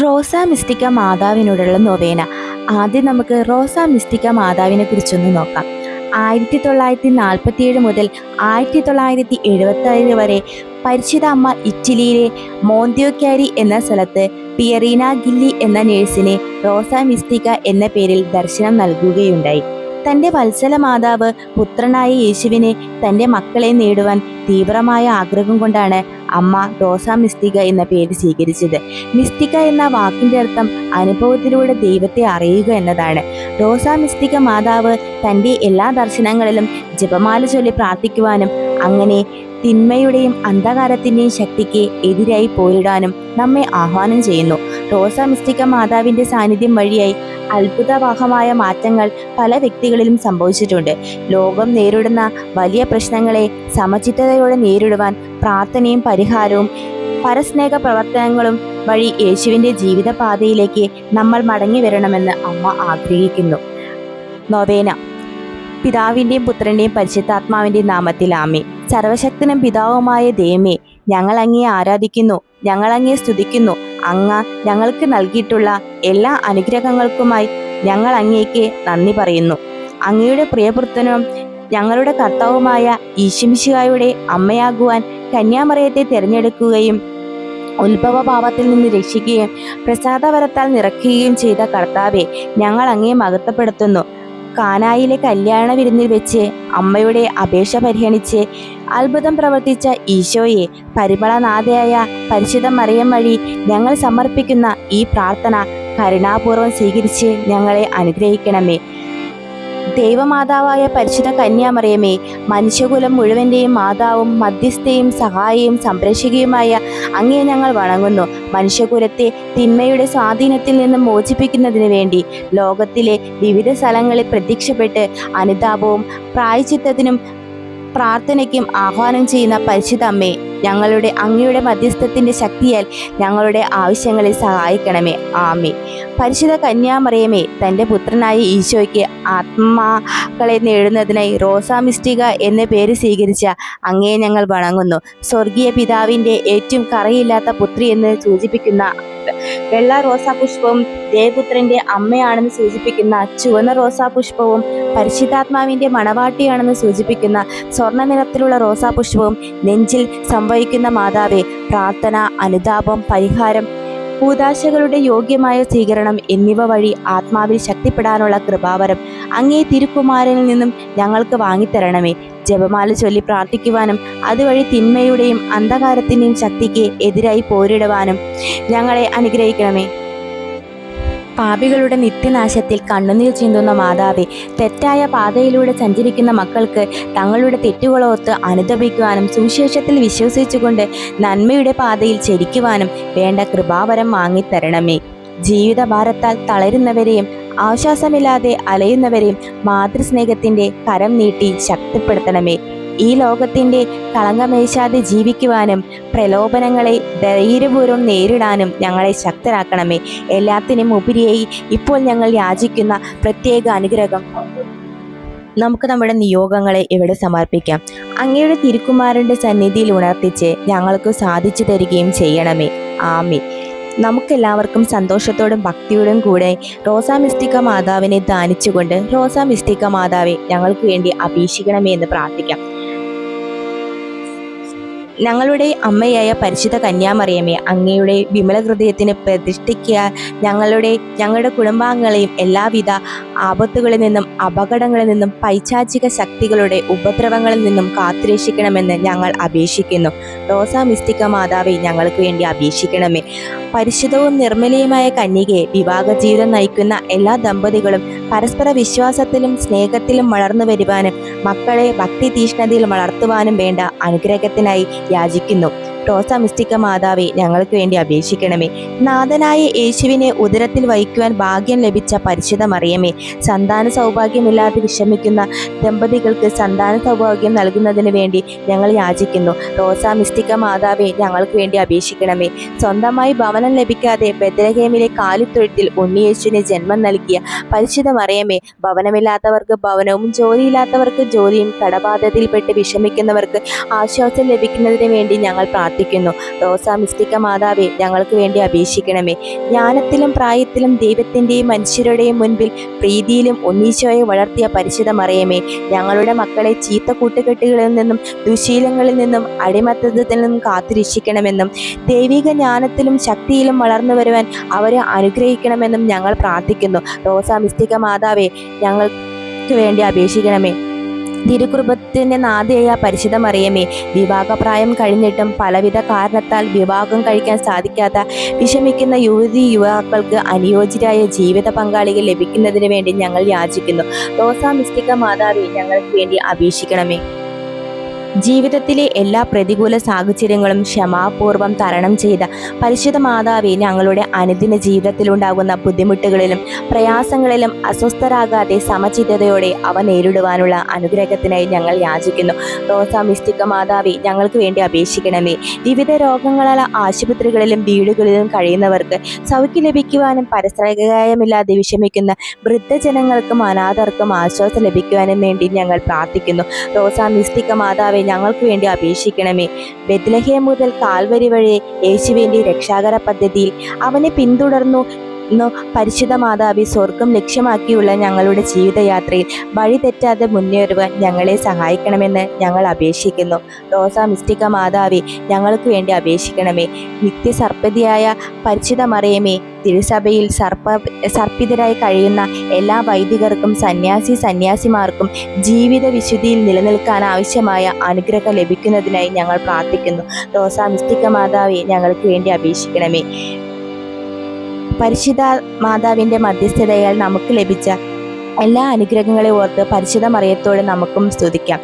റോസ മിസ്റ്റിക്ക മാതാവിനോടുള്ള നൊവേന. ആദ്യം നമുക്ക് റോസ മിസ്റ്റിക്ക മാതാവിനെ കുറിച്ചൊന്ന് നോക്കാം. 1947 മുതൽ 1977 വരെ പരിശുദ്ധ അമ്മ ഇറ്റലിയിലെ മോന്ത്യോക്യാരി എന്ന സ്ഥലത്ത് പിയറീന ഗില്ലി എന്ന നേഴ്സിനെ റോസ മിസ്റ്റിക്ക എന്ന പേരിൽ ദർശനം നൽകുകയുണ്ടായി. തൻ്റെ വത്സല മാതാവ് പുത്രനായ യേശുവിനെ തൻ്റെ മക്കളെ നേടുവാൻ തീവ്രമായ ആഗ്രഹം കൊണ്ടാണ് അമ്മ റോസ മിസ്റ്റിക്ക എന്ന പേര് സ്വീകരിച്ചത്. മിസ്റ്റിക്ക എന്ന വാക്കിൻ്റെ അർത്ഥം അനുഭവത്തിലൂടെ ദൈവത്തെ അറിയുക എന്നതാണ്. റോസ മിസ്റ്റിക്ക മാതാവ് തൻ്റെ എല്ലാ ദർശനങ്ങളിലും ജപമാല ചൊല്ലി പ്രാർത്ഥിക്കുവാനും അങ്ങനെ തിന്മയുടെയും അന്ധകാരത്തിൻ്റെയും ശക്തിക്ക് എതിരായി പോരിടാനും നമ്മെ ആഹ്വാനം ചെയ്യുന്നു. റോസ മിസ്റ്റിക്ക മാതാവിൻ്റെ സാന്നിധ്യം വഴിയായി അത്ഭുതവാഹമായ മാറ്റങ്ങൾ പല വ്യക്തികളിലും സംഭവിച്ചിട്ടുണ്ട്. ലോകം നേരിടുന്ന വലിയ പ്രശ്നങ്ങളെ സമചിത്തതയോടെ നേരിടുവാൻ പ്രാർത്ഥനയും പരിഹാരവും പരസ്നേഹ പ്രവർത്തനങ്ങളും വഴി യേശുവിൻ്റെ ജീവിതപാതയിലേക്ക് നമ്മൾ മടങ്ങി വരണമെന്ന് അമ്മ ആഗ്രഹിക്കുന്നു. നൊവേന. പിതാവിൻ്റെയും പുത്രൻ്റെയും പരിശുദ്ധാത്മാവിൻ്റെയും നാമത്തിൽ ആമേൻ. സർവശക്തനും പിതാവുമായ ദൈവമേ, ഞങ്ങൾ അങ്ങയെ ആരാധിക്കുന്നു, ഞങ്ങൾ അങ്ങയെ സ്തുതിക്കുന്നു. അങ്ങ് ഞങ്ങൾക്ക് നൽകിയിട്ടുള്ള എല്ലാ അനുഗ്രഹങ്ങൾക്കുമായി ഞങ്ങൾ അങ്ങേക്ക് നന്ദി പറയുന്നു. അങ്ങയുടെ പ്രിയപുത്രനും ഞങ്ങളുടെ കർത്താവുമായ ഈശോമിശിഹായുടെ അമ്മയാകുവാൻ കന്യാമറിയത്തെ തിരഞ്ഞെടുക്കുകയും ഉത്ഭവഭാവത്തിൽ നിന്ന് രക്ഷിക്കുകയും പ്രസാദവരത്താൽ നിറയ്ക്കുകയും ചെയ്ത കർത്താവെ, ഞങ്ങൾ അങ്ങയെ മഹത്വപ്പെടുത്തുന്നു. കാനായിലെ കല്യാണ വിരുന്നിൽ വെച്ച് അമ്മയുടെ അപേക്ഷ പരിഗണിച്ച് അത്ഭുതം പ്രവർത്തിച്ച ഈശോയെ, പരിമളനാഥയായ പരിശുദ്ധ മറിയം വഴി ഞങ്ങൾ സമർപ്പിക്കുന്ന ഈ പ്രാർത്ഥന കരുണാപൂർവ്വം സ്വീകരിച്ച് ഞങ്ങളെ അനുഗ്രഹിക്കണമേ. ദൈവമാതാവായ പരിശുദ്ധ കന്യാമറിയമേ, മനുഷ്യകുലം മുഴുവൻ്റെയും മാതാവും മധ്യസ്ഥയും സഹായിയും സംരക്ഷകയുമായ അങ്ങയെ ഞങ്ങൾ വണങ്ങുന്നു. മനുഷ്യകുലത്തെ തിന്മയുടെ സ്വാധീനത്തിൽ നിന്നും മോചിപ്പിക്കുന്നതിന് വേണ്ടി ലോകത്തിലെ വിവിധ സ്ഥലങ്ങളിൽ പ്രത്യക്ഷപ്പെട്ട് അനുതാപവും പ്രായശ്ചിത്തത്തിനും പ്രാർത്ഥനയ്ക്കും ആഹ്വാനം ചെയ്യുന്ന പരിശുദ്ധ അമ്മേ, ഞങ്ങളുടെ അങ്ങയുടെ മധ്യസ്ഥത്തിൻ്റെ ശക്തിയാൽ ഞങ്ങളുടെ ആവശ്യങ്ങളിൽ സഹായിക്കണമേ. ആമേൻ. പരിശുദ്ധ കന്യാമറിയമേ, തൻ്റെ പുത്രനായ ഈശോയ്ക്ക് ആത്മാക്കളെ നേടുന്നതിനായി റോസ മിസ്റ്റിക്ക എന്ന പേര് സ്വീകരിച്ച അങ്ങയെ ഞങ്ങൾ വണങ്ങുന്നു. സ്വർഗീയ പിതാവിൻ്റെ ഏറ്റവും കറയില്ലാത്ത പുത്രി എന്ന് സൂചിപ്പിക്കുന്ന വെള്ള റോസാപുഷ്പവും ദേവപുത്രൻ്റെ അമ്മയാണെന്ന് സൂചിപ്പിക്കുന്ന ചുവന്ന റോസാപുഷ്പവും പരിശുദ്ധാത്മാവിൻ്റെ മണവാട്ടിയാണെന്ന് സൂചിപ്പിക്കുന്ന സ്വർണ്ണ നിറത്തിലുള്ള റോസാപുഷ്പവും നെഞ്ചിൽ സംവഹിക്കുന്ന മാതാവേ, പ്രാർത്ഥന, അനുതാപം, പരിഹാരം, കൂദാശകളുടെ യോഗ്യമായ സ്വീകരണം എന്നിവ വഴി ആത്മാവിൽ ശക്തിപ്പെടാനുള്ള കൃപാവരം അങ്ങേ തിരുക്കുമാരനിൽ നിന്നും ഞങ്ങൾക്ക് വാങ്ങിത്തരണമേ. ജപമാല ചൊല്ലി പ്രാർത്ഥിക്കുവാനും അതുവഴി തിന്മയുടെയും അന്ധകാരത്തിൻ്റെയും ശക്തിക്ക് എതിരായി പോരിടുവാനും ഞങ്ങളെ അനുഗ്രഹിക്കണമേ. പാപികളുടെ നിത്യനാശത്തിൽ കണ്ണുനീർ ചിന്തുന്ന മാതാവേ, തെറ്റായ പാതയിലൂടെ സഞ്ചരിക്കുന്ന മക്കൾക്ക് തങ്ങളുടെ തെറ്റുകളോർത്ത് അനുതപിക്കുവാനും സുവിശേഷത്തിൽ വിശ്വസിച്ചുകൊണ്ട് നന്മയുടെ പാതയിൽ ചരിക്കുവാനും വേണ്ട കൃപാവരം വാങ്ങിത്തരണമേ. ജീവിതഭാരത്താൽ തളരുന്നവരെയും ആശ്വാസമില്ലാതെ അലയുന്നവരെയും മാതൃസ്നേഹത്തിൻ്റെ കരം നീട്ടി ശക്തിപ്പെടുത്തണമേ. ഈ ലോകത്തിൻ്റെ കളങ്കമേശാതെ ജീവിക്കുവാനും പ്രലോഭനങ്ങളെ ധൈര്യപൂർവ്വം നേരിടാനും ഞങ്ങളെ ശക്തരാക്കണമേ. എല്ലാത്തിനും ഉപരിയായി ഇപ്പോൾ ഞങ്ങൾ യാചിക്കുന്ന പ്രത്യേക അനുഗ്രഹം നമുക്ക് നമ്മുടെ നിയോഗങ്ങളെ ഇവിടെ സമർപ്പിക്കാം. അങ്ങയുടെ തിരുക്കുമാരൻ്റെ സന്നിധിയിൽ ഉണർത്തിച്ച് ഞങ്ങൾക്ക് സാധിച്ചു തരികയും ചെയ്യണമേ. ആമേൻ. നമുക്കെല്ലാവർക്കും സന്തോഷത്തോടും ഭക്തിയോടും കൂടെ റോസ മിസ്റ്റിക്ക മാതാവിനെ ധ്യാനിച്ചുകൊണ്ട് റോസ മിസ്റ്റിക്ക മാതാവെ ഞങ്ങൾക്ക് വേണ്ടി അപേക്ഷിക്കണമേ എന്ന് പ്രാർത്ഥിക്കാം. ഞങ്ങളുടെ അമ്മയായ പരിശുദ്ധ കന്യാമറിയമേ, അങ്ങയുടെ വിമല ഹൃദയത്തിന് പ്രതിഷ്ഠിക്കുക ഞങ്ങളുടെ കുടുംബാംഗങ്ങളെയും എല്ലാവിധ ആപത്തുകളിൽ നിന്നും അപകടങ്ങളിൽ നിന്നും പൈശാചിക ശക്തികളുടെ ഉപദ്രവങ്ങളിൽ നിന്നും കാത്തുരക്ഷിക്കണമെന്ന് ഞങ്ങൾ അപേക്ഷിക്കുന്നു. റോസ മിസ്റ്റിക്ക മാതാവെ ഞങ്ങൾക്ക് വേണ്ടി അപേക്ഷിക്കണമേ. പരിശുദ്ധവും നിർമ്മലയുമായ കന്യകയെ വിവാഹ ജീവിതം നയിക്കുന്ന എല്ലാ ദമ്പതികളും പരസ്പര വിശ്വാസത്തിലും സ്നേഹത്തിലും വളർന്നു വരുവാനും മക്കളെ ഭക്തി തീഷ്ണതയിൽ വളർത്തുവാനും വേണ്ട അനുഗ്രഹത്തിനായി യാചിക്കുന്നു. റോസ മിസ്റ്റിക്ക മാതാവെ ഞങ്ങൾക്ക് വേണ്ടി അപേക്ഷിക്കണമേ. നാഥനായ യേശുവിനെ ഉദരത്തിൽ വഹിക്കുവാൻ ഭാഗ്യം ലഭിച്ച പരിശുദ്ധ മറിയമേ, സന്താന സൗഭാഗ്യമില്ലാതെ വിഷമിക്കുന്ന ദമ്പതികൾക്ക് സന്താന സൗഭാഗ്യം നൽകുന്നതിന് വേണ്ടി ഞങ്ങൾ യാചിക്കുന്നു. റോസ മിസ്റ്റിക്ക മാതാവെ ഞങ്ങൾക്ക് വേണ്ടി അപേക്ഷിക്കണമേ. സ്വന്തമായി ഭവനം ലഭിക്കാതെ ബെത്ലഹേമിലെ കാലിത്തൊഴുത്തിൽ ഉണ്ണിയേശുവിന് ജന്മം നൽകിയ പരിശുദ്ധ മറിയമേ, ഭവനമില്ലാത്തവർക്ക് ഭവനവും ജോലിയില്ലാത്തവർക്ക് ജോലിയും കടബാധ്യതയിൽപ്പെട്ട് വിഷമിക്കുന്നവർക്ക് ആശ്വാസം ലഭിക്കുന്നതിന് വേണ്ടി ഞങ്ങൾ പ്രാർത്ഥിക്കുന്നു. പ്രാർത്ഥിക്കുന്നു. റോസാ മിസ്റ്റിക്ക മാതാവേ, ഞങ്ങൾക്ക് വേണ്ടി അപേക്ഷിക്കണമേ. ജ്ഞാനത്തിലും പ്രായത്തിലും ദൈവത്തിൻ്റെയും മനുഷ്യരുടെയും മുൻപിൽ പ്രീതിയിലും ഉണ്ണീശോയെ വളർത്തിയ പരിശുദ്ധ മറിയമേ, ഞങ്ങളുടെ മക്കളെ ചീത്ത കൂട്ടുകെട്ടുകളിൽ നിന്നും ദുശീലങ്ങളിൽ നിന്നും അടിമത്തത്തിൽ നിന്നും കാത്തുരക്ഷിക്കണമെന്നും ദൈവിക ജ്ഞാനത്തിലും ശക്തിയിലും വളർന്നു വരുവാൻ അവരെ അനുഗ്രഹിക്കണമെന്നും ഞങ്ങൾ പ്രാർത്ഥിക്കുന്നു. റോസാ മിസ്റ്റിക്ക മാതാവേ, ഞങ്ങൾക്ക് വേണ്ടി അപേക്ഷിക്കണമേ. തിരുകൃപത്തിന്റെ നാഥയായ പരിശുദ്ധ മറിയമേ, വിവാഹപ്രായം കഴിഞ്ഞിട്ടും പലവിധ കാരണത്താൽ വിവാഹം കഴിക്കാൻ സാധിക്കാത്ത വിഷമിക്കുന്ന യുവതി യുവാക്കൾക്ക് അനുയോജ്യരായ ജീവിത പങ്കാളികൾ ലഭിക്കുന്നതിന് വേണ്ടി ഞങ്ങൾ യാചിക്കുന്നു. റോസാ മിസ്റ്റിക്ക മാതാവേ, ഞങ്ങൾക്ക് വേണ്ടി അപേക്ഷിക്കണമേ. ജീവിതത്തിലെ എല്ലാ പ്രതികൂല സാഹചര്യങ്ങളും ക്ഷമാപൂർവം തരണം ചെയ്ത പരിശുദ്ധ മാതാവേ, ഞങ്ങളുടെ അനുദിന ജീവിതത്തിലുണ്ടാകുന്ന ബുദ്ധിമുട്ടുകളിലും പ്രയാസങ്ങളിലും അസ്വസ്ഥരാകാതെ സമചിത്തതയോടെ അവ നേരിടുവാനുള്ള അനുഗ്രഹത്തിനായി ഞങ്ങൾ യാചിക്കുന്നു. റോസാ മിസ്റ്റിക്ക മാതാവേ, ഞങ്ങൾക്ക് വേണ്ടി അപേക്ഷിക്കണമേ. വിവിധ രോഗങ്ങളാൽ ആശുപത്രികളിലും വീടുകളിലും കഴിയുന്നവർക്ക് സൗഖ്യം ലഭിക്കുവാനും പരസ്പരമില്ലാതെ വിഷമിക്കുന്ന വൃദ്ധജനങ്ങൾക്കും അനാഥർക്കും ആശ്വാസം ലഭിക്കുവാനും വേണ്ടി ഞങ്ങൾ പ്രാർത്ഥിക്കുന്നു. റോസാ മിസ്റ്റിക്ക മാതാവേ, ഞങ്ങൾക്ക് വേണ്ടി അപേക്ഷിക്കണമേ. ബെത്ലഹേം മുതൽ കാൽവരി വഴി യേശുവിൻ്റെ രക്ഷാകര പദ്ധതിയിൽ അവനെ പിന്തുടർന്നു പരിശുദ്ധ മാതാവി, സ്വർഗം ലക്ഷ്യമാക്കിയുള്ള ഞങ്ങളുടെ ജീവിതയാത്രയിൽ വഴി തെറ്റാതെ മുന്നേറുവാൻ ഞങ്ങളെ സഹായിക്കണമെന്ന് ഞങ്ങൾ അപേക്ഷിക്കുന്നു. റോസാ മിസ്റ്റിക്ക മാതാവി, ഞങ്ങൾക്ക് വേണ്ടി അപേക്ഷിക്കണമേ. നിത്യസർപ്പതിയായ പരിശുദ്ധ മറിയമേ, തിരുസഭയിൽ സർപ്പിതരായി കഴിയുന്ന എല്ലാ വൈദികർക്കും സന്യാസിമാർക്കും ജീവിത വിശുദ്ധിയിൽ നിലനിൽക്കാൻ ആവശ്യമായ അനുഗ്രഹം ലഭിക്കുന്നതിനായി ഞങ്ങൾ പ്രാർത്ഥിക്കുന്നു. റോസാ മിസ്റ്റിക്ക മാതാവേ, ഞങ്ങൾക്ക് വേണ്ടി അപേക്ഷിക്കണമേ. പരിശുദ്ധ മാതാവിൻ്റെ മധ്യസ്ഥതയാൽ നമുക്ക് ലഭിച്ച എല്ലാ അനുഗ്രഹങ്ങളെ ഓർത്ത് പരിശുദ്ധ മറിയത്തോട് നമുക്കും സ്തുതിക്കാം.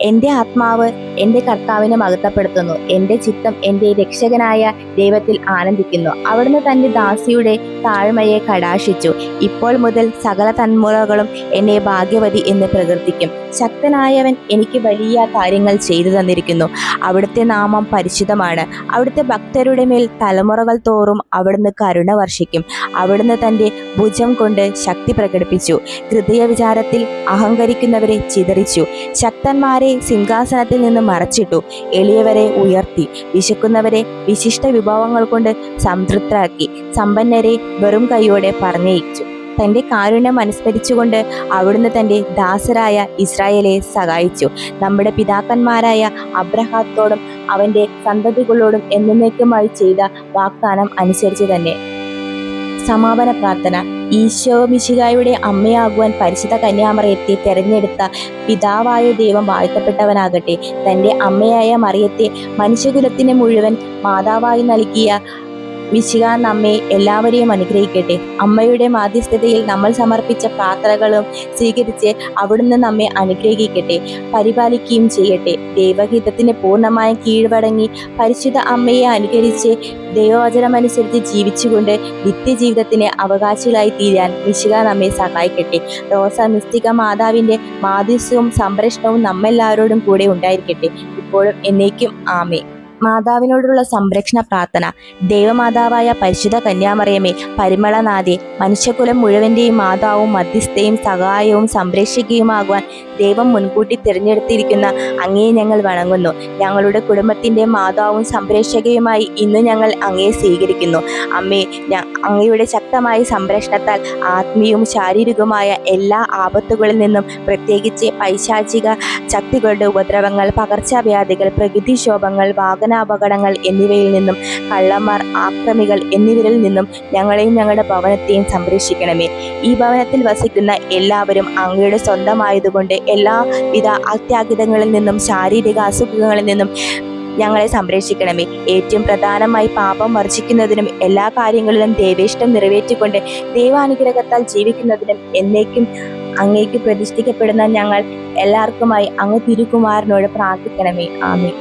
എൻ്റെ ആത്മാവ് എൻ്റെ കർത്താവിനെ മഹത്വപ്പെടുത്തുന്നു. എൻ്റെ ചിത്തം എൻ്റെ രക്ഷകനായ ദൈവത്തിൽ ആനന്ദിക്കുന്നു. അവിടുന്ന് തൻ്റെ ദാസിയുടെ താഴ്മയെ കടാക്ഷിച്ചു. ഇപ്പോൾ മുതൽ സകല തന്മുറകളും എന്നെ ഭാഗ്യവതി എന്ന് പ്രകീർത്തിക്കും. ശക്തനായവൻ എനിക്ക് വലിയ കാര്യങ്ങൾ ചെയ്തു തന്നിരിക്കുന്നു. അവിടുത്തെ നാമം പരിശുദ്ധമാണ്. അവിടുത്തെ ഭക്തരുടെ മേൽ തലമുറകൾ തോറും അവിടുന്ന് കരുണ വർഷിക്കും. അവിടുന്ന് തൻ്റെ ഭുജം കൊണ്ട് ശക്തി പ്രകടിപ്പിച്ചു. ഹൃദയ വിചാരത്തിൽ അഹങ്കരിക്കുന്നവരെ ചിതറിച്ചു. ശക്തന്മാരെ സിംഹാസനത്തിൽ നിന്ന് മറച്ചിട്ടു. എളിയവരെ ഉയർത്തി. വിശക്കുന്നവരെ വിശിഷ്ട വിഭവങ്ങൾ കൊണ്ട് സംതൃപ്തരാക്കി. സമ്പന്നരെ വെറും കൈയോടെ പറഞ്ഞയച്ചു. തൻ്റെ കാരുണ്യം അനുസ്മരിച്ചുകൊണ്ട് അവിടുന്ന് തൻ്റെ ദാസരായ ഇസ്രായേലെ സഹായിച്ചു. നമ്മുടെ പിതാക്കന്മാരായ അബ്രഹാത്തോടും അവൻ്റെ സന്തതികളോടും എന്നേക്കുമായി ചെയ്ത വാഗ്ദാനം അനുസരിച്ച് തന്നെ. സമാപന പ്രാർത്ഥന. ഈശോ മിശിഹായുടെ അമ്മയാകുവാൻ പരിശുദ്ധ കന്യാമറിയത്തെ തെരഞ്ഞെടുത്ത പിതാവായ ദൈവം വാഴ്ത്തപ്പെട്ടവനാകട്ടെ. തൻ്റെ അമ്മയായ മറിയത്തെ മനുഷ്യകുലത്തിന് മുഴുവൻ മാതാവായി നൽകിയ മിശിഹാ നമ്മെ എല്ലാവരെയും അനുഗ്രഹിക്കട്ടെ. അമ്മയുടെ മാധ്യസ്ഥതയിൽ നമ്മൾ സമർപ്പിച്ച പ്രാർത്ഥനകളും സ്വീകരിച്ച് അവിടുന്ന് നമ്മെ അനുഗ്രഹിക്കട്ടെ, പരിപാലിക്കുകയും ചെയ്യട്ടെ. ദൈവഹിതത്തിന് പൂർണ്ണമായും കീഴ്വടങ്ങി പരിശുദ്ധ അമ്മയെ അനുകരിച്ച് ദൈവവചനമനുസരിച്ച് ജീവിച്ചുകൊണ്ട് നിത്യജീവിതത്തിന് അവകാശികളായി തീരാൻ മിശിഹാ നമ്മെ സഹായിക്കട്ടെ. റോസാ മിസ്റ്റിക്ക മാതാവിൻ്റെ മാധ്യസ്ഥവും സംരക്ഷണവും നമ്മെല്ലാവരോടും കൂടെ ഉണ്ടായിരിക്കട്ടെ, ഇപ്പോഴും എന്നേക്കും. ആമേൻ. മാതാവിനോടുള്ള സംരക്ഷണ പ്രാർത്ഥന. ദൈവമാതാവായ പരിശുദ്ധ കന്യാമറിയമേ, പരിമളനാഥേ, മനുഷ്യകുലം മുഴുവൻ്റെയും മാതാവും മധ്യസ്ഥയും സഹായവും സംരക്ഷിക്കുകയുമാകുവാൻ ദൈവം മുൻകൂട്ടി തിരഞ്ഞെടുത്തിരിക്കുന്ന അങ്ങയെ ഞങ്ങൾ വണങ്ങുന്നു. ഞങ്ങളുടെ കുടുംബത്തിൻ്റെ മാതാവും സംരക്ഷകയുമായി ഇന്ന് ഞങ്ങൾ അങ്ങയെ സ്വീകരിക്കുന്നു. അമ്മേ, അങ്ങയുടെ ശക്തമായ സംരക്ഷണത്താൽ ആത്മീയവും ശാരീരികവുമായ എല്ലാ ആപത്തുകളിൽ നിന്നും, പ്രത്യേകിച്ച് പൈശാചിക ശക്തികളുടെ ഉപദ്രവങ്ങൾ, പകർച്ചവ്യാധികൾ, പ്രകൃതിക്ഷോഭങ്ങൾ, വാഹനാപകടങ്ങൾ എന്നിവയിൽ നിന്നും, കള്ളന്മാർ, ആക്രമികൾ എന്നിവരിൽ നിന്നും ഞങ്ങളെയും ഞങ്ങളുടെ ഭവനത്തെയും സംരക്ഷിക്കണമേ. ഈ ഭവനത്തിൽ വസിക്കുന്ന എല്ലാവരും അങ്ങയുടെ സ്വന്തമായതുകൊണ്ട് എല്ലാവിധ അത്യാഹിതങ്ങളിൽ നിന്നും ശാരീരിക അസുഖങ്ങളിൽ നിന്നും ഞങ്ങളെ സംരക്ഷിക്കണമേ. ഏറ്റവും പ്രധാനമായി പാപം വർജിക്കുന്നതിനും എല്ലാ കാര്യങ്ങളിലും ദൈവേഷ്ടം നിറവേറ്റിക്കൊണ്ട് ദൈവാനുഗ്രഹത്താൽ ജീവിക്കുന്നതിനും എന്നേക്കും അങ്ങേക്ക് പ്രതിഷ്ഠിക്കപ്പെടുന്ന ഞങ്ങൾ എല്ലാവർക്കുമായി അങ്ങ് തിരുകുമാരനോട് പ്രാർത്ഥിക്കണമേ. ആമേൻ.